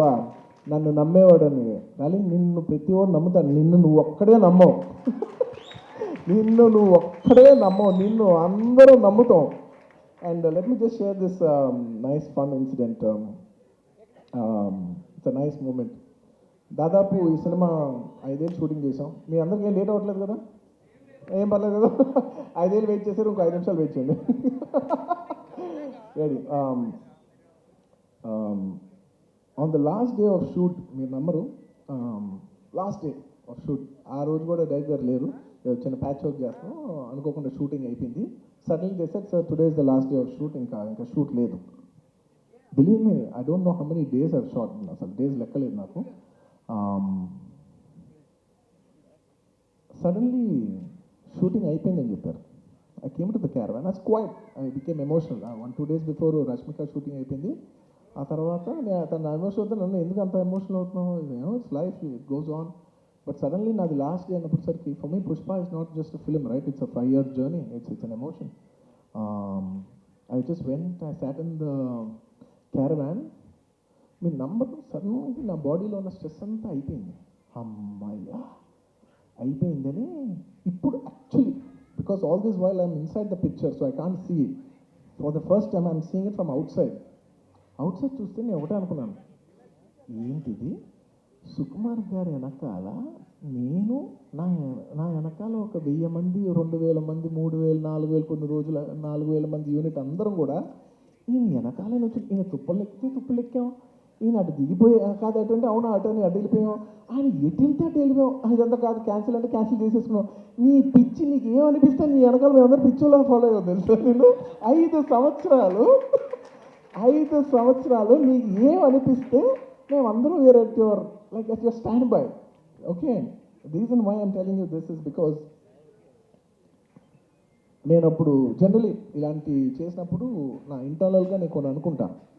అనుకున్నావా నన్ను నమ్మేవాడని? డార్లింగ్, నిన్ను ప్రతి వాడు నమ్ముతాను, నిన్ను నువ్వు ఒక్కడే నమ్మవు. నిన్ను నువ్వు ఒక్కడే నమ్మవు, నిన్ను అందరూ నమ్ముతాం. And let me just share this nice fun incident. It's a nice moment. దాదాపు ఈ సినిమా 5 ఏళ్ళు షూటింగ్ చేసాం. మీ అందరికీ ఏం లేట్ అవ్వట్లేదు కదా? ఏం పర్లేదు కదా? 5 ఏళ్ళు వెయిట్ చేశారు, ఇంకో 5 నిమిషాలు వెయిట్ చేయండి. Ready. On the last day of shoot, మీరు నమ్మరు, లాస్ట్ డే ఆఫ్ షూట్, ఆ రోజు కూడా డైరెక్టర్ గారు లేరు, చిన్న ప్యాచ్ వర్క్ చేస్తాం అనుకోకుండా షూటింగ్ అయిపోయింది. సడన్లీ చేశారు, sir today is the last day of shoot, ఇంకా షూట్ లేదు. Believe me, I don't know how many days of shot, అసలు డేస్ లెక్కలేదు నాకు. సడన్లీ షూటింగ్ అయిపోయిందని చెప్పారు. I came to the caravan, that's quiet, I became emotional. 1-2 days before Rashmika shooting అయిపోయింది. ఆ తర్వాత తన ఎమోషన్ అవుతుంది, నన్ను ఎందుకు అంత ఎమోషనల్ అవుతున్నావు, it's life, it goes on. But suddenly నాది లాస్ట్ డే అన్నప్పటిసరికి, for me Pushpa is not just a film, right? It's a 5-year journey, it's an emotion. I just went, I sat in the caravan. మీ number సడన్గా నా బాడీలో ఉన్న stress అంతా అయిపోయింది. అమ్మాయ్యా అయిపోయిందని ఇప్పుడు actually, because all this while I'm inside the picture, so I can't see it. For the first time I'm seeing it from outside. చూస్తే నేను ఒకటే అనుకున్నాను, ఏంటిది, సుకుమార్ గారి వెనకాల నేను, నా వెనకాల ఒక 1000 మంది, 2000 మంది, 3000, 4000, కొన్ని రోజుల 4000 మంది యూనిట్ అందరం కూడా ఈయన వెనకాలే వచ్చి, ఈయన తుప్పలు ఎక్కాం, ఈయన అటు దిగిపోయి, కాదు అటు అంటే అవును అటు అని అటు వెళ్ళిపోయాం, ఆయన ఎటు వెళ్తే అటు వెళ్ళిపోయాం, ఇదంతా కాదు క్యాన్సిల్ అంటే క్యాన్సిల్ చేసేసుకున్నాం. నీ పిచ్చి నీకు ఏమనిపిస్తే నీ వెనకాల మేమందరం పిచ్చోళ్ళ ఫాలో అయ్యాం తెలుసా? నేను 5 సంవత్సరాలు నీకు ఏమనిపిస్తే మేమందరం were at your, like at your stand by. Okay, reason why I'm telling you this is because నేను అప్పుడు జనరలీ ఇలాంటి చేసినప్పుడు నా ఇంటర్నల్గా నేను కొన్ని అనుకుంటాను.